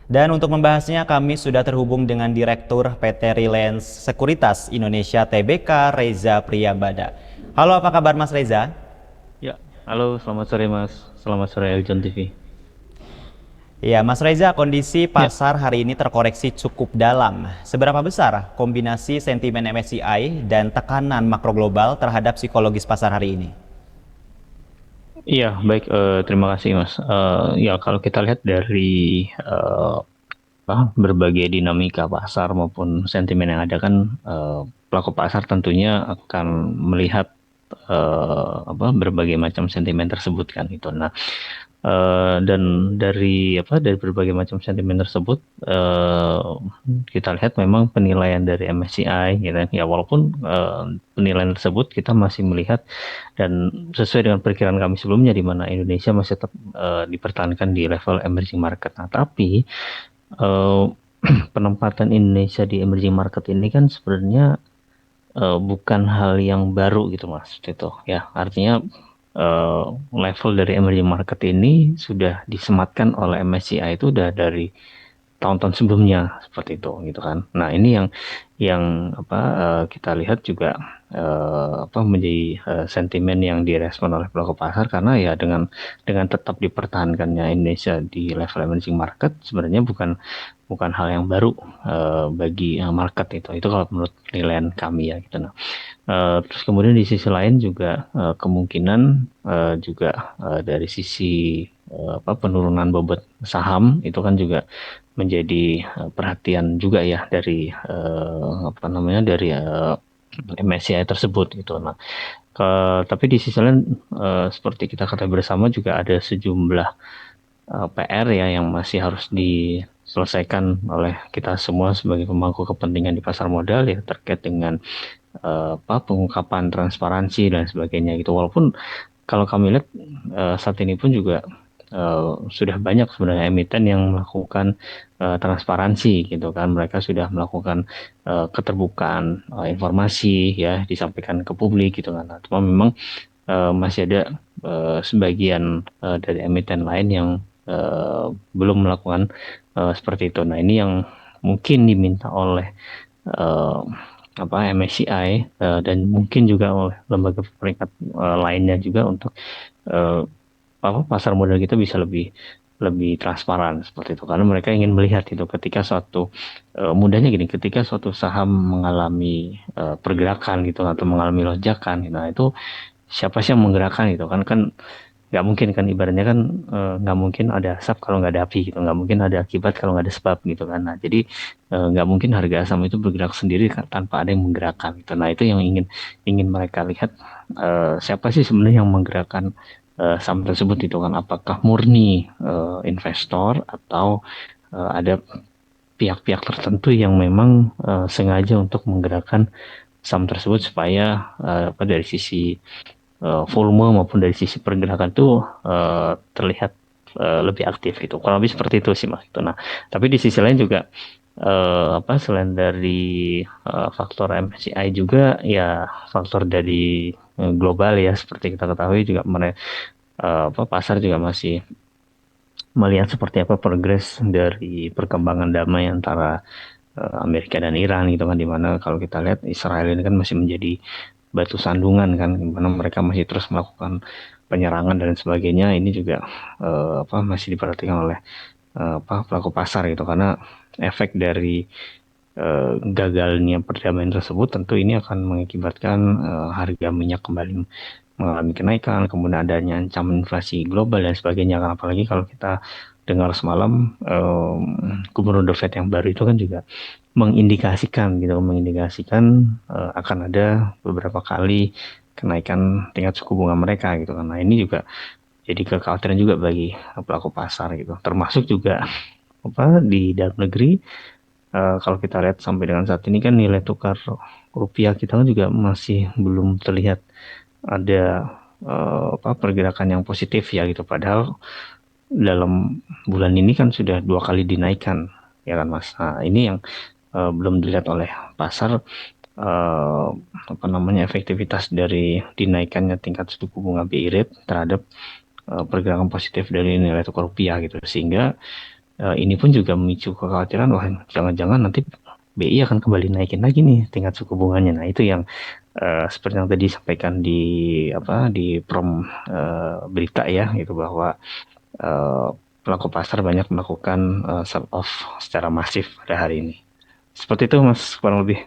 Dan untuk membahasnya kami sudah terhubung dengan Direktur PT Reliance Sekuritas Indonesia Tbk Reza Priyambada. Halo, apa kabar Mas Reza? Ya, halo, selamat sore Mas. Selamat sore Eljon TV. Ya, Mas Reza, kondisi Ya, pasar hari ini terkoreksi cukup dalam. Seberapa besar kombinasi sentimen MSCI dan tekanan makro global terhadap psikologis pasar hari ini? iya baik. Terima kasih Mas. Ya, kalau kita lihat dari berbagai dinamika pasar maupun sentimen yang ada kan, pelaku pasar tentunya akan melihat berbagai macam sentimen tersebut kan itu. Nah, dan dari berbagai macam sentimen tersebut, kita lihat memang penilaian dari MSCI gitu kan. Ya, walaupun penilaian tersebut kita masih melihat dan sesuai dengan perkiraan kami sebelumnya di mana Indonesia masih tetap dipertahankan di level emerging market. Nah, tapi eh, penempatan Indonesia di emerging market ini kan sebenarnya bukan hal yang baru gitu Mas. Itu ya artinya eh, level dari emerging market ini sudah disematkan oleh MSCI itu udah dari tahun-tahun sebelumnya seperti itu gitu kan. Nah, ini yang kita lihat juga menjadi sentimen yang direspon oleh pelaku pasar karena ya dengan tetap dipertahankannya Indonesia di level emerging market sebenarnya bukan bukan hal yang baru bagi market itu. Itu kalau menurut penilaian kami ya gitu. Nah, terus kemudian di sisi lain juga kemungkinan juga dari sisi penurunan bobot saham itu kan juga menjadi perhatian juga ya dari MSCI tersebut gitu. Nah, tapi di sisi lain seperti kita ketahui bersama juga ada sejumlah PR ya yang masih harus diselesaikan oleh kita semua sebagai pemangku kepentingan di pasar modal ya terkait dengan pengungkapan transparansi dan sebagainya gitu. Walaupun kalau kami lihat saat ini pun juga sudah banyak sebenarnya emiten yang melakukan transparansi gitu kan. Mereka sudah melakukan keterbukaan informasi ya disampaikan ke publik gitu kan. Nah, cuma memang masih ada sebagian dari emiten lain yang belum melakukan seperti itu. Nah, ini yang mungkin diminta oleh eh, MSCI dan mungkin juga oleh lembaga peringkat lainnya juga untuk eh, pasar modal kita bisa lebih lebih transparan seperti itu karena mereka ingin melihat itu ketika suatu mudahnya gini ketika suatu saham mengalami pergerakan gitu atau mengalami lonjakan gitu, nah itu siapa sih yang menggerakkan itu kan kan nggak mungkin kan ibaratnya kan nggak mungkin ada asap kalau nggak ada api gitu nggak mungkin ada akibat kalau nggak ada sebab gitu kan. Nah, jadi nggak mungkin harga saham itu bergerak sendiri kan, tanpa ada yang menggerakkan gitu. Nah, itu yang ingin ingin mereka lihat siapa sih sebenarnya yang menggerakkan saham tersebut itu kan apakah murni investor atau ada pihak-pihak tertentu yang memang sengaja untuk menggerakkan saham tersebut supaya dari sisi volume maupun dari sisi pergerakan itu terlihat lebih aktif gitu. Kurang lebih seperti itu sih Mas. Gitu. Nah, tapi di sisi lain juga selain dari faktor MSCI juga ya faktor dari global ya seperti kita ketahui juga pasar juga masih melihat seperti apa progres dari perkembangan damai antara Amerika dan Iran gitu kan, dimana kalau kita lihat Israel ini kan masih menjadi batu sandungan kan, dimana mereka masih terus melakukan penyerangan dan sebagainya. Ini juga masih diperhatikan oleh pelaku pasar gitu karena efek dari gagalnya perdamaian tersebut tentu ini akan mengakibatkan harga minyak kembali mengalami kenaikan, kemudian adanya ancaman inflasi global dan sebagainya. Kan apalagi kalau kita dengar semalam Gubernur The Fed yang baru itu kan juga mengindikasikan akan ada beberapa kali kenaikan tingkat suku bunga mereka gitu kan. Nah, ini juga jadi kekhawatiran juga bagi pelaku pasar gitu. Termasuk juga di dalam negeri, kalau kita lihat sampai dengan saat ini kan nilai tukar rupiah kita kan juga masih belum terlihat ada pergerakan yang positif ya gitu. Padahal dalam bulan ini kan sudah dua kali dinaikkan ya kan Mas. Nah, ini yang belum dilihat oleh pasar, efektivitas dari dinaikannya tingkat suku bunga BI rate terhadap pergerakan positif dari nilai tukar rupiah gitu, sehingga Ini pun juga memicu kekhawatiran, wah jangan-jangan nanti BI akan kembali naikin lagi nih tingkat suku bunganya. Nah itu yang seperti yang tadi disampaikan di di berita ya, itu bahwa eh, pelaku pasar banyak melakukan sell off secara masif pada hari ini. Seperti itu Mas, kurang lebih.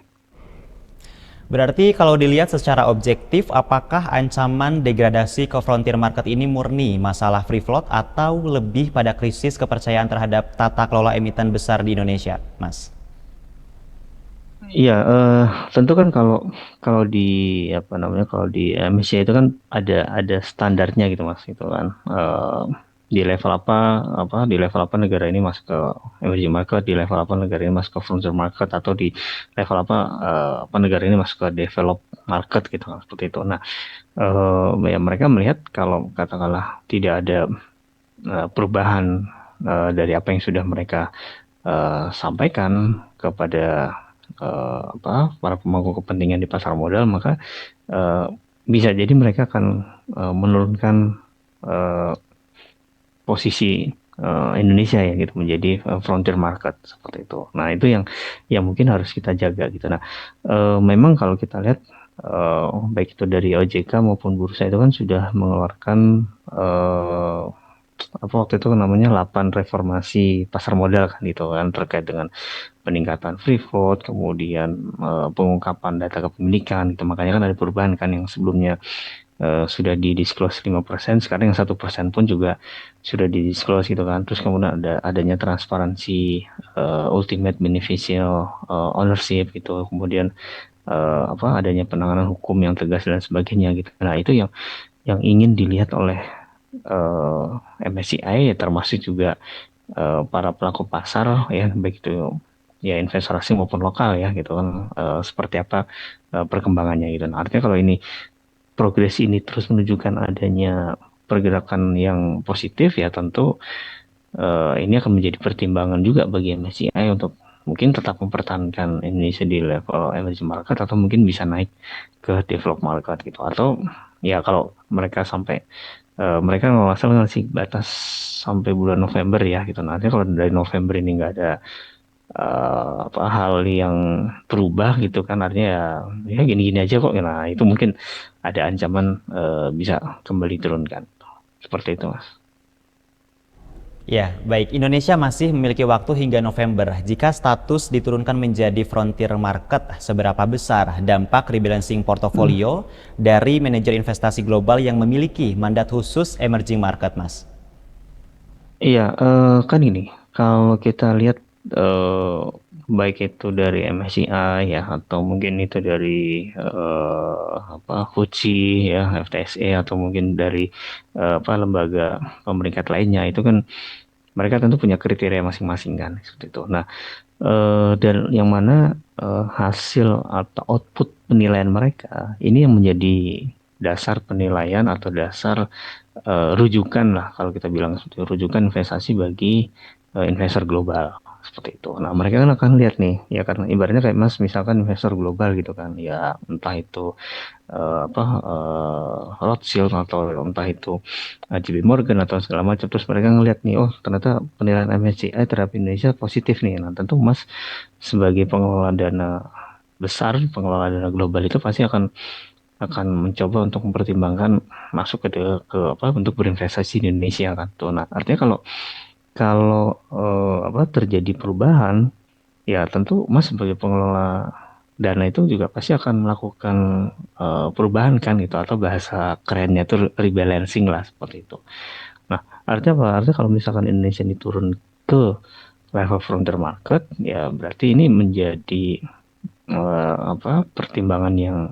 Berarti kalau dilihat secara objektif, apakah ancaman degradasi ke frontier market ini murni masalah free float atau lebih pada krisis kepercayaan terhadap tata kelola emiten besar di Indonesia, Mas? Iya, tentu kan kalau kalau di kalau di MSCI itu kan ada standarnya gitu Mas, itu kan. Di level di level apa negara ini masuk ke emerging market, di level apa negara ini masuk ke frontier market, atau di level apa negara ini masuk ke developed market gitu kan, seperti itu. Nah, ya mereka melihat kalau katakanlah tidak ada perubahan dari apa yang sudah mereka sampaikan kepada para pemangku kepentingan di pasar modal, maka uh, bisa jadi mereka akan menurunkan uh, posisi Indonesia ya gitu menjadi frontier market seperti itu. Nah itu yang mungkin harus kita jaga gitu. Nah memang kalau kita lihat baik itu dari OJK maupun bursa itu kan sudah mengeluarkan apa waktu itu namanya 8 reformasi pasar modal kan gitu kan, terkait dengan peningkatan free float, kemudian pengungkapan data kepemilikan gitu. Makanya kan ada perubahan kan, yang sebelumnya sudah di disclose 5%, sekarang yang 1% pun juga sudah di disclose gitu kan. Terus kemudian adanya transparansi ultimate beneficial ownership gitu. Kemudian adanya penanganan hukum yang tegas dan sebagainya gitu. Nah, itu yang ingin dilihat oleh MSCI, ya, termasuk juga para pelaku pasar ya, baik itu ya investor asing maupun lokal ya gitu kan, seperti apa perkembangannya gitu. Nah, artinya kalau ini progres ini terus menunjukkan adanya pergerakan yang positif, ya tentu ini akan menjadi pertimbangan juga bagi MSCI untuk mungkin tetap mempertahankan Indonesia di level emerging market, atau mungkin bisa naik ke developed market gitu. Atau ya kalau mereka sampai mereka nggak salah ngasih batas sampai bulan November ya gitu. Nanti kalau dari November ini nggak ada hal yang berubah gitu kan, artinya ya gini-gini aja kok. Nah itu mungkin ada ancaman bisa kembali turunkan, seperti itu Mas. Ya, baik. Indonesia masih memiliki waktu hingga November. Jika status diturunkan menjadi frontier market, seberapa besar dampak rebalancing portofolio dari manajer investasi global yang memiliki mandat khusus emerging market, Mas? Iya, kan ini kalau kita lihat eh, baik itu dari MSCI ya, atau mungkin itu dari FTSE ya, FTSE, atau mungkin dari lembaga pemeringkat lainnya, itu kan mereka tentu punya kriteria masing-masing kan, seperti itu. Nah, dan yang mana hasil atau output penilaian mereka ini yang menjadi dasar penilaian atau dasar rujukan lah, kalau kita bilang seperti itu, rujukan investasi bagi investor global seperti itu. Nah mereka kan akan lihat nih ya, karena ibaratnya kayak Mas misalkan investor global gitu kan, ya entah itu Rothschild, atau entah itu JP Morgan atau segala macam. Terus mereka ngelihat nih, oh ternyata penilaian MSCI terhadap Indonesia positif nih. Nah tentu Mas sebagai pengelola dana besar, pengelola dana global, itu pasti akan mencoba untuk mempertimbangkan masuk ke untuk berinvestasi di Indonesia kan tuh. Nah artinya kalau kalau terjadi perubahan, ya tentu Mas sebagai pengelola dana itu juga pasti akan melakukan perubahan kan gitu, atau bahasa kerennya itu rebalancing lah, seperti itu. Nah, artinya apa? Artinya kalau misalkan Indonesia ini turun ke level frontier market, ya berarti ini menjadi pertimbangan yang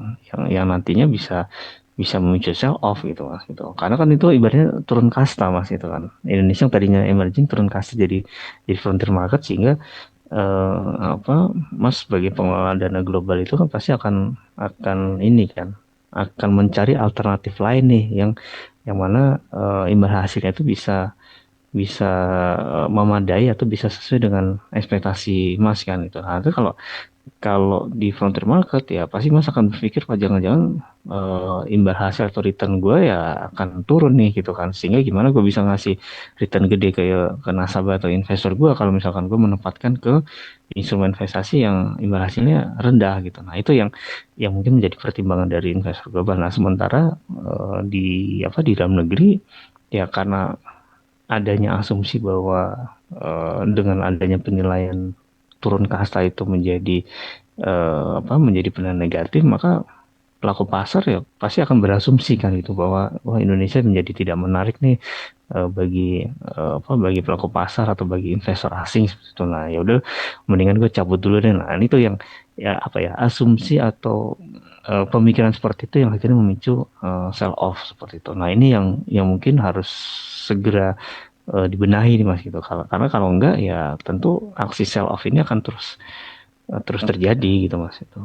nantinya bisa bisa memicu sell off gitu Mas gitu. Karena kan itu ibaratnya turun kasta Mas itu kan. Indonesia yang tadinya emerging turun kasta jadi frontier market, sehingga Mas sebagai pengelola dana global itu kan pasti akan ini kan, mencari alternatif lain nih yang mana imbal hasilnya itu bisa bisa memadai atau bisa sesuai dengan ekspektasi Mas kan itu. Nah, itu kalau kalau di frontier market ya pasti Mas akan berpikir, "Wah, jangan-jangan imbal hasil atau return gue ya akan turun nih," gitu kan. Sehingga gimana gue bisa ngasih return gede ke nasabah atau investor gue kalau misalkan gue menempatkan ke instrumen investasi yang imbal hasilnya rendah gitu. Nah, itu yang mungkin menjadi pertimbangan dari investor global. Nah, sementara di di dalam negeri ya karena adanya asumsi bahwa dengan adanya penilaian turun kasta itu menjadi menjadi penilaian negatif, maka pelaku pasar ya pasti akan berasumsi kan itu bahwa wah Indonesia menjadi tidak menarik nih bagi pelaku pasar atau bagi investor asing seperti itu. Nah, ya udah mendingan gue cabut dulu deh. Nah, itu yang asumsi atau pemikiran seperti itu yang akhirnya memicu sell off seperti itu. Nah, ini yang mungkin harus segera dibenahi nih Mas gitu. Karena kalau enggak ya tentu aksi sell off ini akan terus terjadi gitu Mas itu.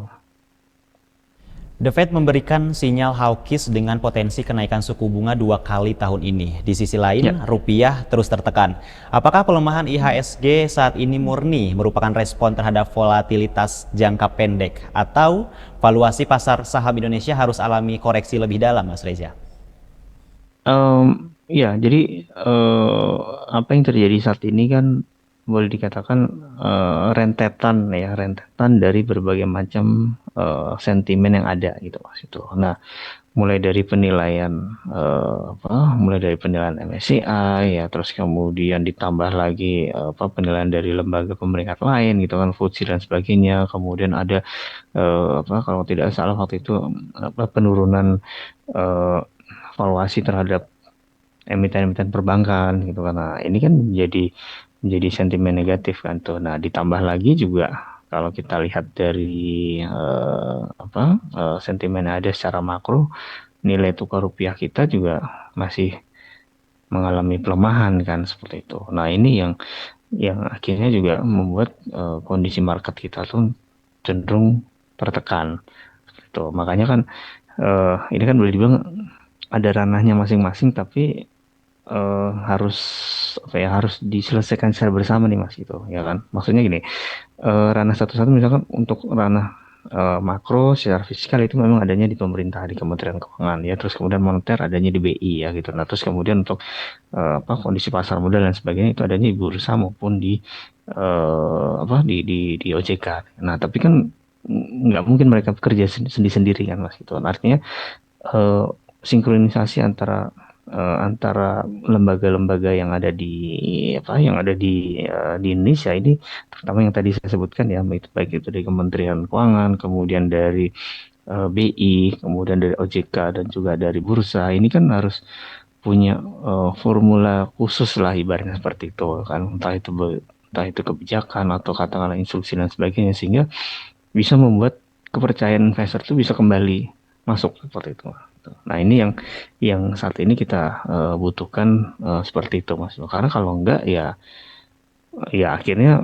The Fed memberikan sinyal hawkish dengan potensi kenaikan suku bunga 2 kali tahun ini. Di sisi Ya, lain, rupiah terus tertekan. Apakah pelemahan IHSG saat ini murni merupakan respon terhadap volatilitas jangka pendek atau valuasi pasar saham Indonesia harus alami koreksi lebih dalam, Mas Reza? ya jadi apa yang terjadi saat ini kan boleh dikatakan rentetan dari berbagai macam sentimen yang ada gitu Mas itu. Nah, mulai dari penilaian MSCI ya, terus kemudian ditambah lagi penilaian dari lembaga pemeringkat lain gitu kan, FTSE dan sebagainya. Kemudian ada kalau tidak salah waktu itu penurunan eh, valuasi terhadap emiten-emiten perbankan gitu kan. Nah, ini kan menjadi sentimen negatif kan tuh. Nah, ditambah lagi juga kalau kita lihat dari sentimen yang ada secara makro, nilai tukar rupiah kita juga masih mengalami pelemahan kan seperti itu. Nah, ini yang akhirnya juga membuat kondisi market kita tuh cenderung tertekan. Gitu. Makanya kan ini kan boleh dibilang ada ranahnya masing-masing, tapi harus harus diselesaikan secara bersama nih Mas gitu ya kan. Maksudnya gini, ranah satu-satu misalkan untuk ranah makro secara fiskal itu memang adanya di pemerintah di Kementerian Keuangan ya, terus kemudian moneter adanya di BI ya gitu. Nah, terus kemudian untuk kondisi pasar modal dan sebagainya itu adanya di bursa maupun di di OJK. Nah, tapi kan nggak mungkin mereka bekerja sendiri-sendiri kan Mas gitu. Artinya eh, sinkronisasi antara lembaga-lembaga yang ada di Indonesia ini, terutama yang tadi saya sebutkan ya, baik itu dari Kementerian Keuangan, kemudian dari BI, kemudian dari OJK dan juga dari bursa, ini kan harus punya formula khusus lah ibaratnya seperti itu kan, entah itu kebijakan atau katakanlah instruksi dan sebagainya, sehingga bisa membuat kepercayaan investor itu bisa kembali masuk seperti itu. Nah, ini yang saat ini kita butuhkan seperti itu Mas. Karena kalau enggak ya akhirnya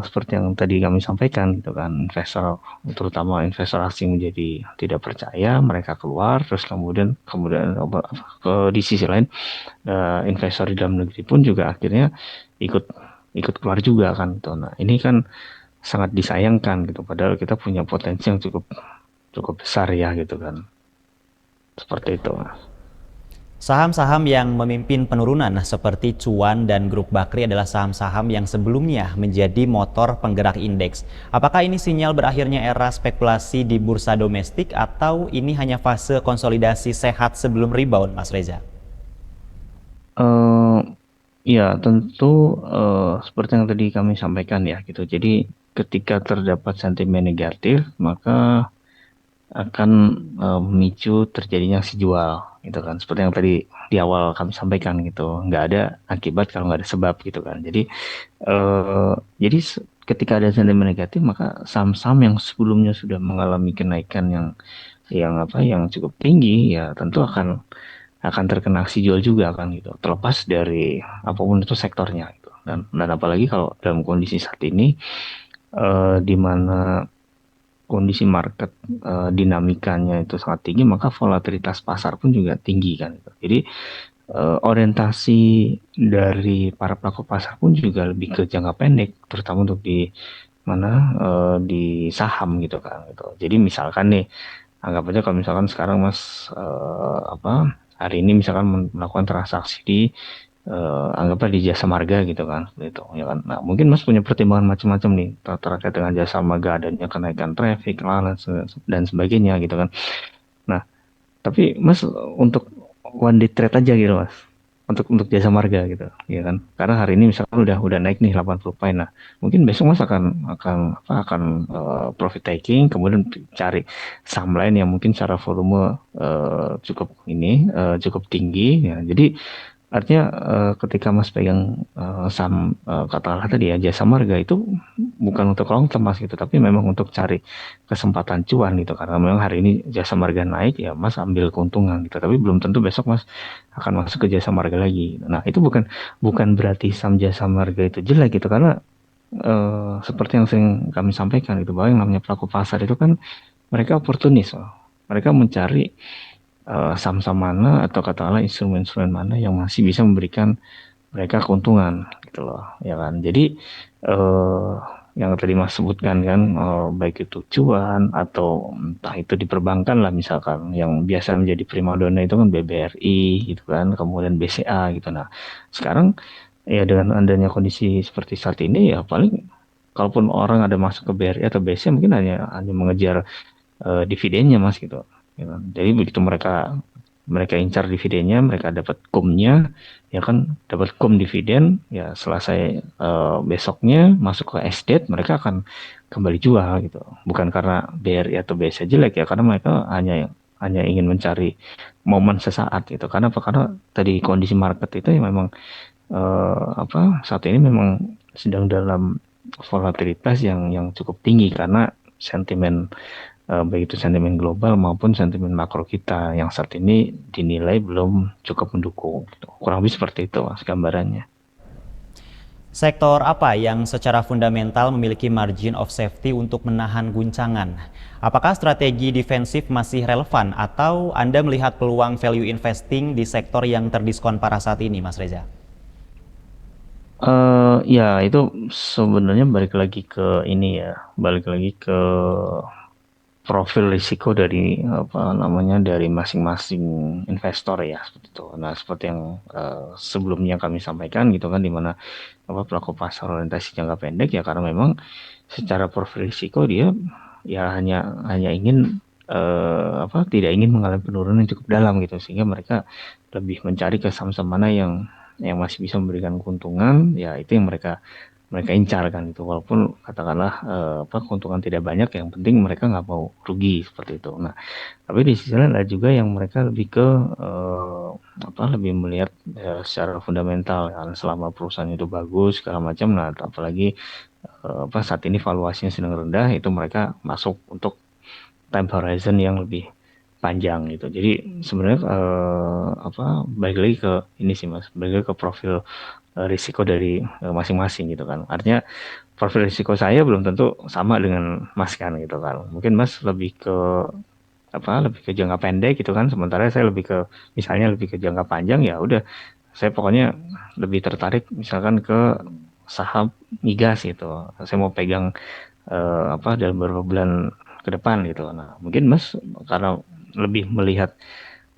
seperti yang tadi kami sampaikan gitu kan, terutama investor asing menjadi tidak percaya, mereka keluar, terus kemudian di sisi lain investor di dalam negeri pun juga akhirnya ikut ikut keluar juga kan. Nah, ini kan sangat disayangkan gitu, padahal kita punya potensi yang cukup cukup besar ya gitu kan, seperti itu Mas. Saham-saham yang memimpin penurunan seperti Cuan dan Grup Bakri adalah saham-saham yang sebelumnya menjadi motor penggerak indeks. Apakah ini sinyal berakhirnya era spekulasi di bursa domestik atau ini hanya fase konsolidasi sehat sebelum rebound, Mas Reza? eh Ya tentu seperti yang tadi kami sampaikan ya gitu. Jadi ketika terdapat sentimen negatif maka akan memicu terjadinya aksi jual gitu kan, seperti yang tadi di awal kami sampaikan gitu, nggak ada akibat kalau nggak ada sebab gitu kan. Eh, jadi ketika ada sentimen negatif maka saham-saham yang sebelumnya sudah mengalami kenaikan yang cukup tinggi ya tentu akan terkena aksi jual juga kan gitu, terlepas dari apapun itu sektornya gitu. Dan apalagi kalau dalam kondisi saat ini di mana kondisi market dinamikanya itu sangat tinggi, maka volatilitas pasar pun juga tinggi kan gitu. Jadi orientasi dari para pelaku pasar pun juga lebih ke jangka pendek, terutama untuk di mana di saham gitu kan. Gitu. Jadi misalkan nih, anggap aja kalau misalkan sekarang Mas hari ini misalkan melakukan transaksi di anggaplah di jasa marga gitu kan, gitu ya kan. Nah mungkin Mas punya pertimbangan macam-macam nih terkait dengan jasa marga adanya kenaikan traffic lah dan sebagainya gitu kan. Nah tapi Mas untuk one day trade aja gitu Mas. Untuk jasa marga gitu, ya kan? Karena hari ini misalkan udah naik nih 80 poin. Nah, mungkin besok Mas akan profit taking kemudian cari saham lain yang mungkin secara volume cukup tinggi ya. Jadi artinya ketika Mas pegang saham katakanlah tadi ya jasa marga itu bukan untuk long term Mas gitu, tapi memang untuk cari kesempatan cuan gitu. Karena memang hari ini jasa marga naik ya Mas ambil keuntungan gitu. Tapi belum tentu besok Mas akan masuk ke jasa marga lagi. Nah, itu bukan bukan berarti saham jasa marga itu jelek gitu karena seperti yang sering kami sampaikan gitu bahwa yang namanya pelaku pasar itu kan mereka oportunis loh. Mereka mencari saham-saham mana atau katakanlah instrumen-instrumen mana yang masih bisa memberikan mereka keuntungan gitu loh ya kan jadi eh, yang tadi Mas sebutkan kan baik itu cuan atau entah itu di perbankan lah misalkan yang biasa menjadi primadona itu kan BBRI gitu kan kemudian BCA gitu nah sekarang ya dengan adanya kondisi seperti saat ini ya paling kalaupun orang ada masuk ke BRI atau BCA mungkin hanya mengejar dividennya Mas gitu. Ya kan? Jadi begitu mereka mereka incar dividennya, mereka dapat kumnya, ya kan dapat kum dividen, ya selesai besoknya masuk ke estate, mereka akan kembali jual gitu. Bukan karena BRI atau BSA jelek ya, karena mereka hanya ingin mencari momen sesaat gitu. Karena apa? Karena tadi kondisi market itu ya memang saat ini memang sedang dalam volatilitas yang cukup tinggi karena sentimen baik itu sentimen global maupun sentimen makro kita yang saat ini dinilai belum cukup mendukung. Gitu. Kurang lebih seperti itu mas gambarannya. Sektor apa yang secara fundamental memiliki margin of safety untuk menahan guncangan? Apakah strategi defensif masih relevan atau Anda melihat peluang value investing di sektor yang terdiskon parah saat ini, Mas Reza? Ya itu sebenarnya balik lagi ke ini ya, balik lagi ke profil risiko dari apa namanya dari masing-masing investor ya seperti itu. Nah seperti yang sebelumnya kami sampaikan gitu kan di mana apa pelaku pasar orientasi jangka pendek ya karena memang secara profil risiko dia ya hanya ingin tidak ingin mengalami penurunan yang cukup dalam gitu sehingga mereka lebih mencari ke saham-saham mana yang masih bisa memberikan keuntungan ya itu yang mereka mereka incar kan itu walaupun katakanlah keuntungan tidak banyak yang penting mereka nggak mau rugi seperti itu. Nah tapi di sisi lain ada juga yang mereka lebih ke lebih melihat secara fundamental kan selama perusahaan itu bagus segala macam. Nah apalagi saat ini valuasinya sedang rendah itu mereka masuk untuk time horizon yang lebih panjang gitu. Jadi sebenarnya balik lagi ke ini sih mas, balik lagi ke profil risiko dari masing-masing gitu kan. Artinya profil risiko saya belum tentu sama dengan Mas kan gitu kan. Mungkin Mas lebih ke lebih ke jangka pendek gitu kan. Sementara saya lebih ke misalnya lebih ke jangka panjang ya udah saya pokoknya lebih tertarik misalkan ke saham migas gitu. Saya mau pegang dalam beberapa bulan ke depan gitu. Nah, mungkin Mas karena lebih melihat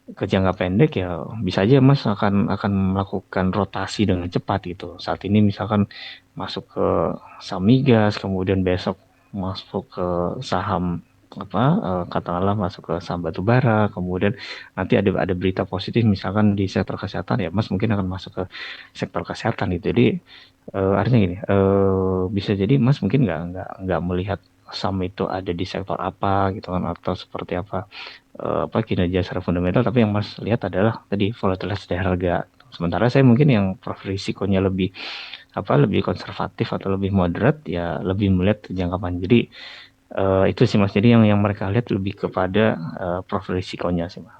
ke jangka pendek ya bisa aja Mas akan melakukan rotasi dengan cepat gitu. Saat ini misalkan masuk ke saham migas, kemudian besok masuk ke saham katakanlah masuk ke saham batu bara, kemudian nanti ada berita positif misalkan di sektor kesehatan ya Mas mungkin akan masuk ke sektor kesehatan gitu. Jadi artinya gini, bisa jadi Mas mungkin nggak melihat saham itu ada di sektor apa gitu kan atau seperti apa kinerja secara fundamental tapi yang Mas lihat adalah tadi volatilitas dari harga. Sementara saya mungkin yang profil risikonya lebih konservatif atau lebih moderat ya lebih melihat jangka panjang. Jadi itu sih Mas. Jadi yang mereka lihat lebih kepada profil risikonya sih Mas.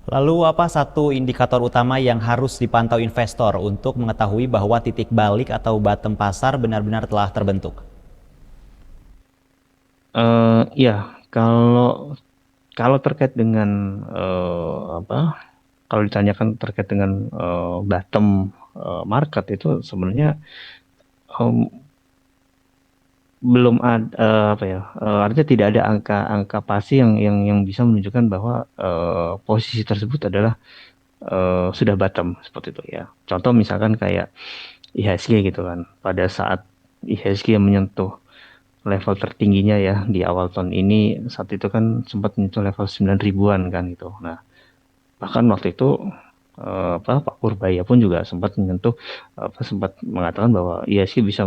Lalu apa satu indikator utama yang harus dipantau investor untuk mengetahui bahwa titik balik atau bottom pasar benar-benar telah terbentuk? Ya kalau kalau terkait dengan kalau ditanyakan terkait dengan bottom market itu sebenarnya em, belum ada apa ya, artinya tidak ada angka-angka pasti yang bisa menunjukkan bahwa posisi tersebut adalah sudah bottom seperti itu ya. Contoh misalkan kayak IHSG gitu kan. Pada saat IHSG menyentuh level tertingginya ya di awal tahun ini, saat itu kan sempat menyentuh level 9 ribuan kan gitu. Nah, bahkan waktu itu Pak Purbaya pun juga sempat menyentuh sempat mengatakan bahwa IHSG bisa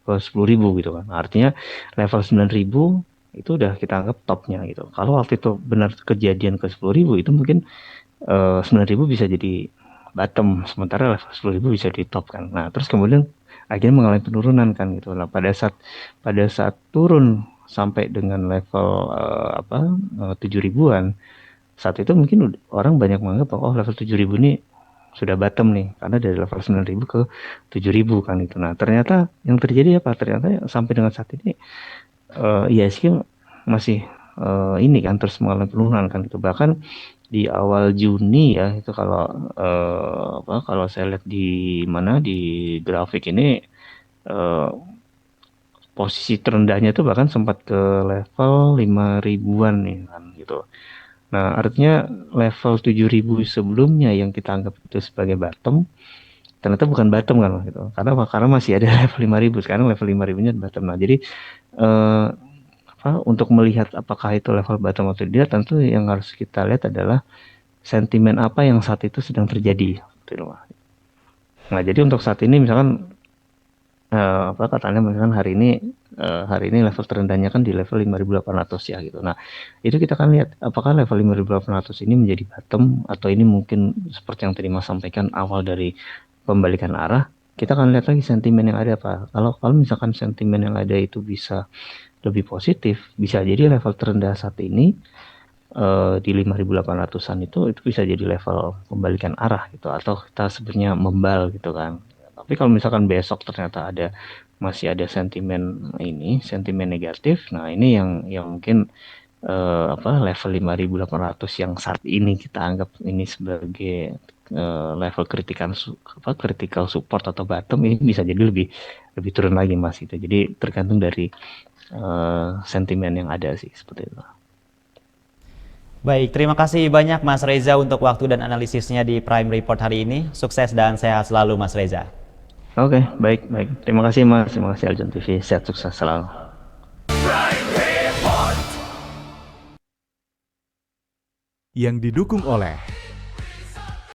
ke 10 ribu gitu kan. Nah, artinya level 9 ribu itu udah kita anggap topnya gitu. Kalau waktu itu benar kejadian ke 10 ribu itu mungkin 9.000 bisa jadi bottom, sementara level 10.000 bisa di top kan. Nah, terus kemudian akhirnya mengalami penurunan kan gitu. Nah, pada saat turun sampai dengan level 7 ribuan, saat itu mungkin orang banyak menganggap bahwa oh, level 7 ribu ini sudah bottom nih, karena dari level 9 ribu ke 7 ribu kan itu. Nah, ternyata yang terjadi apa? Ternyata sampai dengan saat ini IHSG masih ini kan terus mengalami penurunan kan gitu. Bahkan di awal Juni ya itu kalau saya lihat di mana di grafik ini eh, posisi terendahnya itu bahkan sempat ke level 5 ribuan nih kan gitu. Nah, artinya level 7 ribu sebelumnya yang kita anggap itu sebagai bottom ternyata bukan bottom kan gitu. Karena masih ada level 5 ribu, sekarang level 5 ribunya bottom. Nah, jadi eh, untuk melihat apakah itu level bottom atau tidak, tentu yang harus kita lihat adalah sentimen apa yang saat itu sedang terjadi. Nah, jadi untuk saat ini misalkan katanya misalkan hari ini level terendahnya kan di level 5.800 ya gitu. Nah, itu kita kan lihat apakah level 5.800 ini menjadi bottom atau ini mungkin seperti yang tadi Mas sampaikan awal dari pembalikan arah. Kita akan lihat lagi sentimen yang ada apa. Kalau misalkan sentimen yang ada itu bisa lebih positif, bisa jadi level terendah saat ini di 5.800-an itu bisa jadi level pembalikan arah gitu atau kita sebenarnya membal gitu kan. Tapi kalau misalkan besok ternyata masih ada sentimen negatif, nah ini yang mungkin level 5.800 yang saat ini kita anggap ini sebagai level critical support atau bottom ini bisa jadi lebih lebih turun lagi Mas itu. Jadi tergantung dari sentimen yang ada sih seperti itu. Baik, terima kasih banyak Mas Reza untuk waktu dan analisisnya di Prime Report hari ini. Sukses dan sehat selalu Mas Reza. Oke, baik, baik. Terima kasih Mas, terima kasih Aljon TV. Sehat sukses selalu. Yang didukung oleh